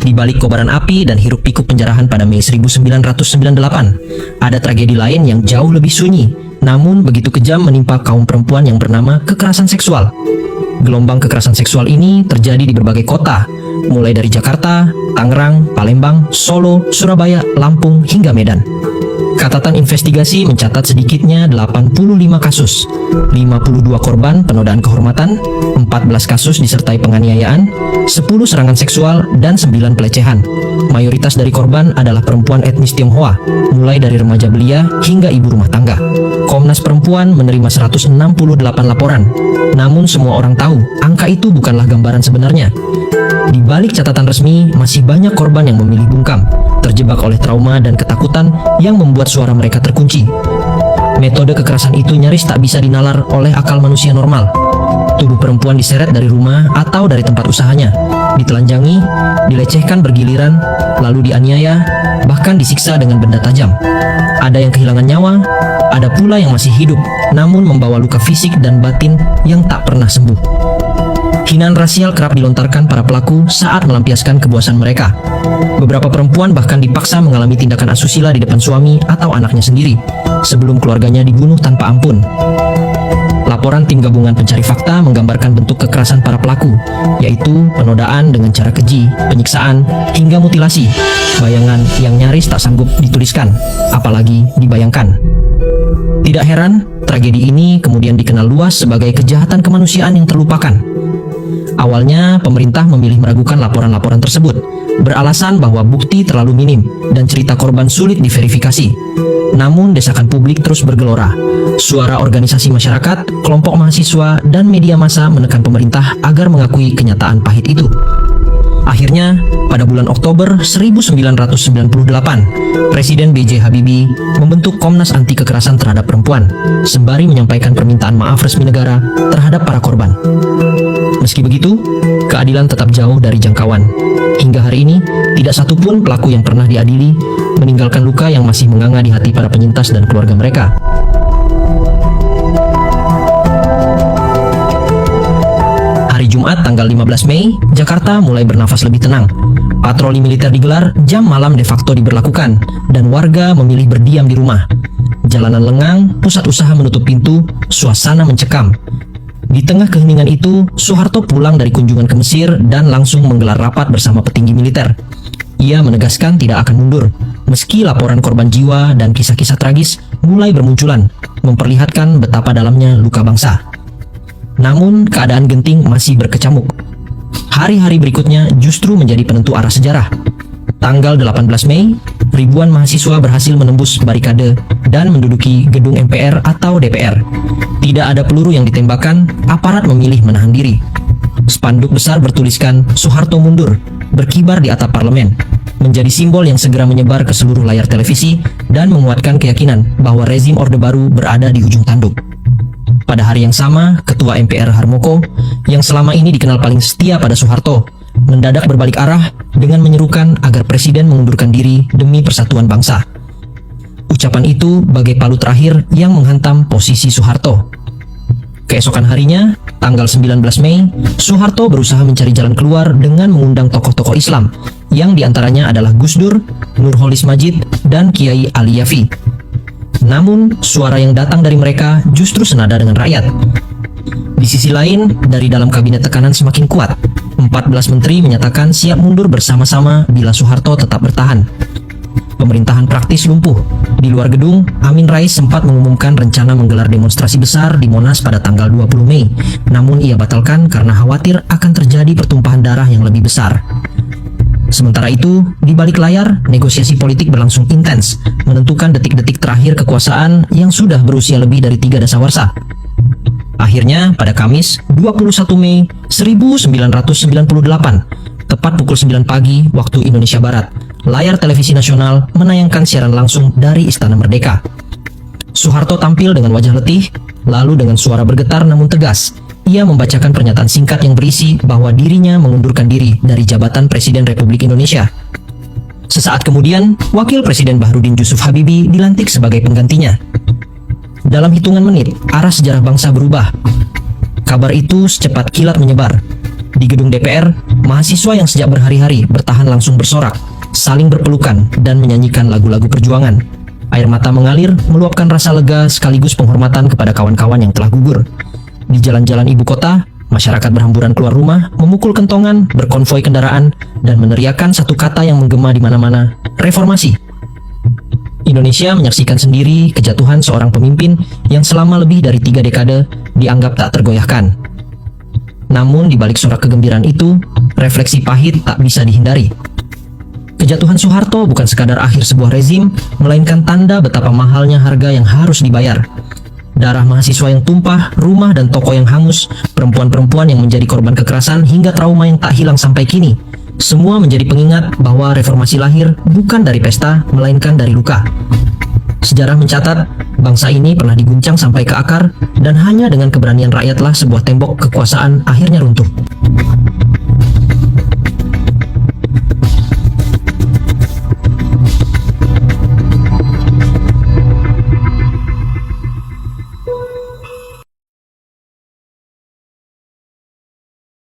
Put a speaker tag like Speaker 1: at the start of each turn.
Speaker 1: Di balik kobaran api dan hiruk-pikuk penjarahan pada Mei 1998, ada tragedi lain yang jauh lebih sunyi, namun begitu kejam menimpa kaum perempuan yang bernama kekerasan seksual. Gelombang kekerasan seksual ini terjadi di berbagai kota, mulai dari Jakarta, Tangerang, Palembang, Solo, Surabaya, Lampung, hingga Medan. Catatan investigasi mencatat sedikitnya 85 kasus, 52 korban penodaan kehormatan, 14 kasus disertai penganiayaan, 10 serangan seksual, dan 9 pelecehan. Mayoritas dari korban adalah perempuan etnis Tionghoa, mulai dari remaja belia hingga ibu rumah tangga. Komnas Perempuan menerima 168 laporan, namun semua orang tahu angka itu bukanlah gambaran sebenarnya. Di balik catatan resmi, masih banyak korban yang memilih bungkam, terjebak oleh trauma dan ketakutan yang membuat suara mereka terkunci. Metode kekerasan itu nyaris tak bisa dinalar oleh akal manusia normal. Tubuh perempuan diseret dari rumah atau dari tempat usahanya, ditelanjangi, dilecehkan bergiliran, lalu dianiaya, bahkan disiksa dengan benda tajam. Ada yang kehilangan nyawa, ada pula yang masih hidup, namun membawa luka fisik dan batin yang tak pernah sembuh. Hinaan rasial kerap dilontarkan para pelaku saat melampiaskan kepuasan mereka. Beberapa perempuan bahkan dipaksa mengalami tindakan asusila di depan suami atau anaknya sendiri, sebelum keluarganya dibunuh tanpa ampun. Laporan tim gabungan pencari fakta menggambarkan bentuk kekerasan para pelaku, yaitu penodaan dengan cara keji, penyiksaan, hingga mutilasi. Bayangan yang nyaris tak sanggup dituliskan, apalagi dibayangkan. Tidak heran, tragedi ini kemudian dikenal luas sebagai kejahatan kemanusiaan yang terlupakan. Awalnya, pemerintah memilih meragukan laporan-laporan tersebut, beralasan bahwa bukti terlalu minim dan cerita korban sulit diverifikasi. Namun, desakan publik terus bergelora. Suara organisasi masyarakat, kelompok mahasiswa, dan media massa menekan pemerintah agar mengakui kenyataan pahit itu. Akhirnya, pada bulan Oktober 1998, Presiden B.J. Habibie membentuk Komnas Anti Kekerasan Terhadap Perempuan, sembari menyampaikan permintaan maaf resmi negara terhadap para korban. Meski begitu, keadilan tetap jauh dari jangkauan. Hingga hari ini, tidak satupun pelaku yang pernah diadili meninggalkan luka yang masih menganga di hati para penyintas dan keluarga mereka. Hari Jumat tanggal 15 Mei, Jakarta mulai bernafas lebih tenang. Patroli militer digelar, jam malam de facto diberlakukan, dan warga memilih berdiam di rumah. Jalanan lengang, pusat usaha menutup pintu, suasana mencekam. Di tengah keheningan itu, Soeharto pulang dari kunjungan ke Mesir dan langsung menggelar rapat bersama petinggi militer. Ia menegaskan tidak akan mundur, meski laporan korban jiwa dan kisah-kisah tragis mulai bermunculan, memperlihatkan betapa dalamnya luka bangsa. Namun, keadaan genting masih berkecamuk. Hari-hari berikutnya justru menjadi penentu arah sejarah. Tanggal 18 Mei, ribuan mahasiswa berhasil menembus barikade dan menduduki gedung MPR atau DPR. Tidak ada peluru yang ditembakkan, aparat memilih menahan diri. Spanduk besar bertuliskan "Soeharto mundur" berkibar di atap parlemen, menjadi simbol yang segera menyebar ke seluruh layar televisi dan menguatkan keyakinan bahwa rezim Orde Baru berada di ujung tanduk. Pada hari yang sama, Ketua MPR Harmoko, yang selama ini dikenal paling setia pada Soeharto, mendadak berbalik arah dengan menyerukan agar Presiden mengundurkan diri demi persatuan bangsa. Ucapan itu bagai palu terakhir yang menghantam posisi Soeharto. Keesokan harinya, tanggal 19 Mei, Soeharto berusaha mencari jalan keluar dengan mengundang tokoh-tokoh Islam, yang diantaranya adalah Gus Dur, Nurholis Majid, dan Kiai Ali Yafi. Namun, suara yang datang dari mereka justru senada dengan rakyat. Di sisi lain, dari dalam kabinet tekanan semakin kuat. 14 menteri menyatakan siap mundur bersama-sama bila Soeharto tetap bertahan. Pemerintahan praktis lumpuh. Di luar gedung, Amin Rais sempat mengumumkan rencana menggelar demonstrasi besar di Monas pada tanggal 20 Mei. Namun ia batalkan karena khawatir akan terjadi pertumpahan darah yang lebih besar. Sementara itu, di balik layar, negosiasi politik berlangsung intens, menentukan detik-detik terakhir kekuasaan yang sudah berusia lebih dari 3 dasawarsa. Akhirnya, pada Kamis, 21 Mei 1998, tepat pukul 9 pagi waktu Indonesia Barat, layar televisi nasional menayangkan siaran langsung dari Istana Merdeka. Soeharto tampil dengan wajah letih, lalu dengan suara bergetar namun tegas, ia membacakan pernyataan singkat yang berisi bahwa dirinya mengundurkan diri dari jabatan Presiden Republik Indonesia. Sesaat kemudian, Wakil Presiden Bahrudin Jusuf Habibie dilantik sebagai penggantinya. Dalam hitungan menit, arah sejarah bangsa berubah. Kabar itu secepat kilat menyebar. Di gedung DPR, mahasiswa yang sejak berhari-hari bertahan langsung bersorak, saling berpelukan, dan menyanyikan lagu-lagu perjuangan. Air mata mengalir, meluapkan rasa lega sekaligus penghormatan kepada kawan-kawan yang telah gugur. Di jalan-jalan ibu kota, masyarakat berhamburan keluar rumah, memukul kentongan, berkonvoi kendaraan, dan meneriakkan satu kata yang menggema di mana-mana, reformasi. Indonesia menyaksikan sendiri kejatuhan seorang pemimpin yang selama lebih dari 3 dekade dianggap tak tergoyahkan. Namun di balik sorak kegembiraan itu, refleksi pahit tak bisa dihindari. Kejatuhan Soeharto bukan sekadar akhir sebuah rezim, melainkan tanda betapa mahalnya harga yang harus dibayar. Darah mahasiswa yang tumpah, rumah dan toko yang hangus, perempuan-perempuan yang menjadi korban kekerasan hingga trauma yang tak hilang sampai kini. Semua menjadi pengingat bahwa reformasi lahir bukan dari pesta, melainkan dari luka. Sejarah mencatat, bangsa ini pernah diguncang sampai ke akar, dan hanya dengan keberanian rakyatlah sebuah tembok kekuasaan akhirnya runtuh.